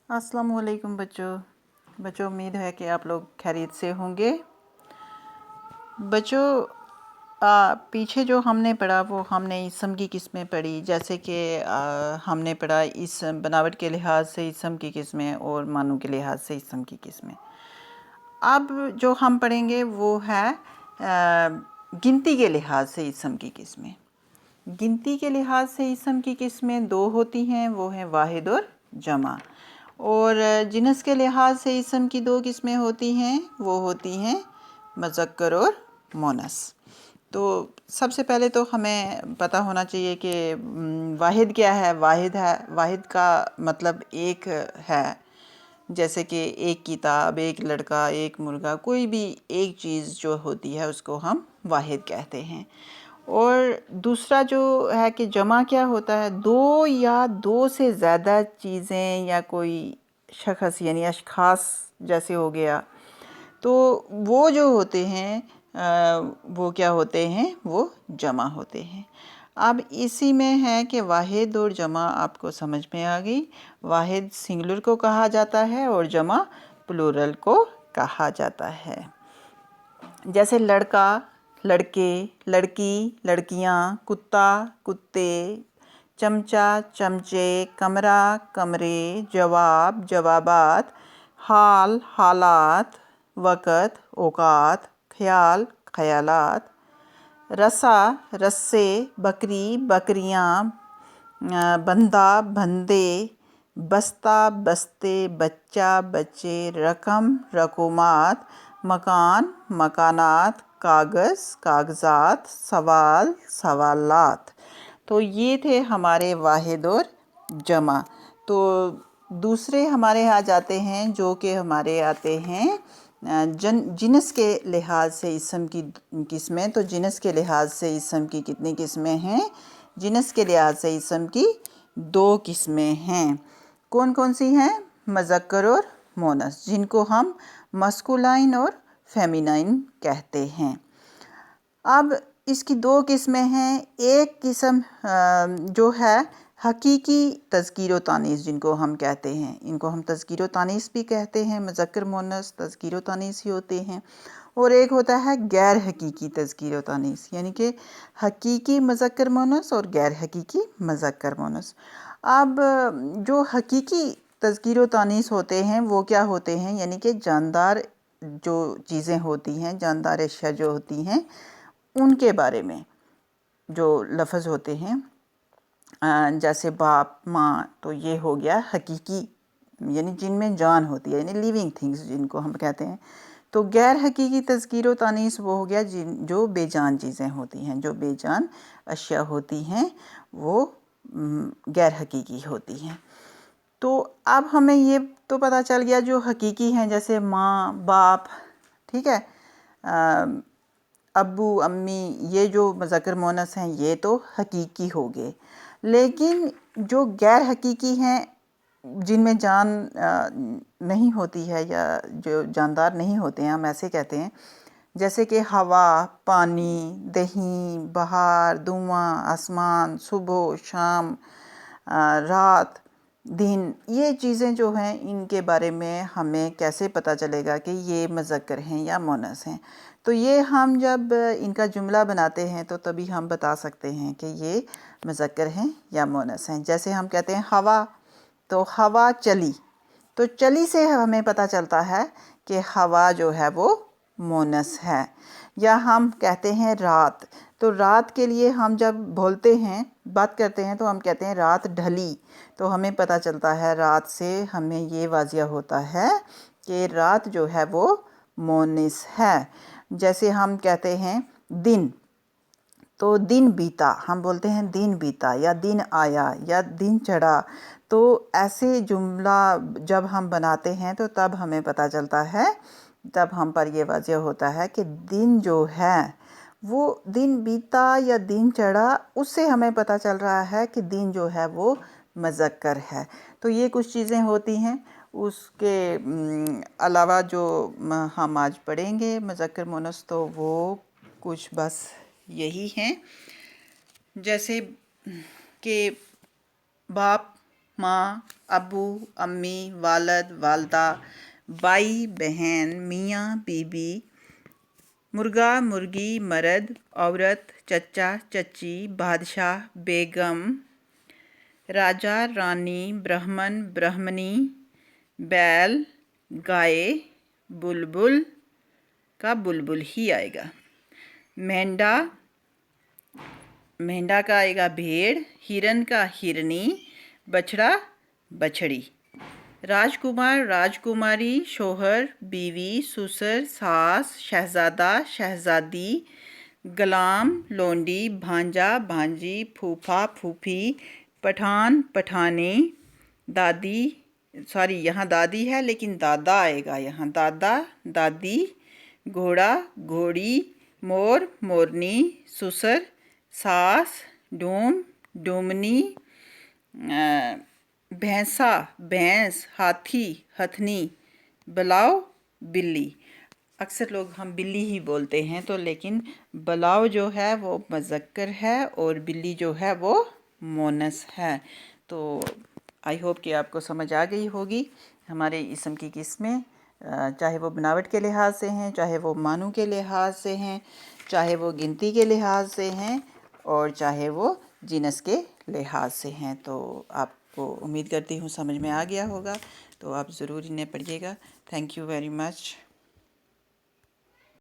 अस्सलाम वालेकुम बच्चों उम्मीद है कि आप लोग खैरियत से होंगे। बच्चों पीछे जो हमने पढ़ा वो हमने इसम की किस्में पढ़ी, जैसे कि हमने पढ़ा इस बनावट के लिहाज से इसम की किस्में और मानों के लिहाज से इसम की किस्में। अब जो हम पढ़ेंगे वो है गिनती के लिहाज से इसम की किस्में। गिनती के लिहाज से इसम की किस्में दो होती हैं, वो हैं वाहिद और जमा। और जिनस के लिहाज से इसम की दो किस्में होती हैं, वो होती हैं मुज़क्कर और मोनस। तो सबसे पहले तो हमें पता होना चाहिए कि वाहिद क्या है। वाहिद का मतलब एक है, जैसे कि एक किताब, एक लड़का, एक मुर्गा, कोई भी एक चीज़ जो होती है उसको हम वाहिद कहते हैं। और दूसरा जो है कि जमा क्या होता है, दो या दो से ज़्यादा चीज़ें या कोई शख्स यानी अशख़ास जैसे हो गया, तो वो जो होते हैं वो क्या होते हैं, वो जमा होते हैं। अब इसी में है कि वाहिद और जमा आपको समझ में आ गई। वाहिद सिंगुलर को कहा जाता है और जमा प्लूरल को कहा जाता है। जैसे लड़का, लड़के, लड़की, लड़कियां, कुत्ता, कुत्ते, चमचा, चमचे, कमरा, कमरे, जवाब, जवाबात, हाल, हालात, वक़्त, औक़ात, ख़याल, ख़यालात, रसा, रस्से, बकरी, बकरियां, बंदा, बंदे, बस्ता, बस्ते, बच्चा, बच्चे, रकम, रकूमात, मकान, मकानात, कागज़, कागज़ात, सवाल, सवालात। तो ये थे हमारे वाहिद और जमा। तो दूसरे हमारे आ जाते हैं जो कि हमारे आते हैं जिनस के लिहाज से इसम की किस्में। तो जिनस के लिहाज से इसम की कितनी किस्में हैं? जिनस के लिहाज से इसम की दो किस्में हैं। कौन कौन सी हैं? मुज़क्कर और मोनस, जिनको हम मस्कुलाइन और फेमिनाइन कहते हैं। अब इसकी दो किस्में हैं। एक किस्म जो है हकीकी तज़कीर व तानीस, जिनको हम कहते हैं, इनको हम तज़कीर व तानीस भी कहते हैं। मुज़क्कर मोनस तज़कीर व तानीस ही होते हैं। और एक होता है गैर हकीकी तज़कीर व तानीस, यानी कि हकीकी मुज़क्कर मोनस और गैर हकीकी मुज़क्कर मोनस। अब जो हकीकी तज़कीर व तानीस होते हैं वो क्या होते हैं, यानी कि जानदार जो चीज़ें होती हैं, जानदार अशिया जो होती हैं, उनके बारे में जो लफ्ज़ होते हैं, जैसे बाप, माँ, तो ये हो गया हकीकी, यानी जिनमें जान होती है, यानी लिविंग थिंग्स जिनको हम कहते हैं। तो गैर हकीकी तज़कीर व तानीस वो हो गया जो बेजान चीज़ें होती हैं, जो बेजान अशिया होती हैं, वो गैर हकीकी होती हैं। तो अब हमें ये तो पता चल गया जो हकीकी हैं, जैसे माँ, बाप, ठीक है, अब्बू, अम्मी, ये जो मुज़क्कर मोनस हैं ये तो हकीकी हो गए। लेकिन जो गैर हकीकी हैं, जिनमें जान नहीं होती है या जो जानदार नहीं होते हैं, हम ऐसे कहते हैं, जैसे कि हवा, पानी, दही, बहार, धुआं, आसमान, सुबह, शाम, रात, दिन, ये चीज़ें जो हैं इनके बारे में हमें कैसे पता चलेगा कि ये मुज़क्कर हैं या मोनस हैं? तो ये हम जब इनका जुमला बनाते हैं तो तभी हम बता सकते हैं कि ये मुज़क्कर हैं या मोनस हैं। जैसे हम कहते हैं हवा, तो हवा चली, तो चली से हमें पता चलता है कि हवा जो है वो मोनस है। या हम कहते हैं रात, तो रात के लिए हम जब बोलते हैं, बात करते हैं, तो हम कहते हैं रात ढली, तो हमें पता चलता है, रात से हमें ये वाज़िया होता है कि रात जो है वो मोनस है। जैसे हम कहते हैं दिन, तो दिन बीता, हम बोलते हैं दिन बीता, या दिन आया, या दिन चढ़ा। तो ऐसे जुमला जब हम बनाते हैं तो तब हमें पता चलता है, तब हम पर ये वाज़िया होता है कि दिन जो है वो दिन बीता या दिन चढ़ा, उससे हमें पता चल रहा है कि दिन जो है वो मुज़क्कर है। तो ये कुछ चीज़ें होती हैं। उसके अलावा जो हम आज पढ़ेंगे मुज़क्कर मोनस, तो वो कुछ बस यही हैं, जैसे कि बाप, ماں، ابو، امی، والد، والدہ، بھائی، بہن، میاں، بیوی، مرغا، مرغی، مرد، عورت، چچا، چچی، بادشاہ، بیگم، راجا، رانی، برہمن، برہمنی، بیل، گائے، بلبل کا بلبل ہی آئے گا، مینڈا، مینڈا کا آئے گا بھیڑ، ہرن کا ہرنی، بچھڑا، بچھڑی، راجکمار، راجکماری، شوہر، بیوی، سسر، ساس، شہزادہ، شہزادی، غلام، لونڈی، بھانجا، بھانجی، پھوپھا، پھوپھی، پٹھان، پٹھانی، دادی، یہاں دادی ہے لیکن دادا آئے گا یہاں، دادا، دادی، گھوڑا، گھوڑی، مور، مورنی، سسر، ساس، ڈوم، ڈومنی، بھینسا، بھینس، ہاتھی، ہتھنی، بلاؤ، بلی۔ اکثر لوگ ہم بلی ہی بولتے ہیں تو لیکن بلاؤ جو ہے وہ مذکر ہے اور بلی جو ہے وہ مونس ہے۔ تو آئی ہوپ کہ آپ کو سمجھ آ گئی ہوگی ہمارے اسم کی قسمیں، چاہے وہ بناوٹ کے لحاظ سے ہیں، چاہے وہ معنوں کے لحاظ سے ہیں، چاہے وہ گنتی کے لحاظ سے ہیں، اور چاہے وہ جنس کے لحاظ سے ہیں۔ تو آپ کو امید کرتی ہوں سمجھ میں آ گیا ہوگا، تو آپ ضرور انہیں پڑھیے گا۔ Thank you very much.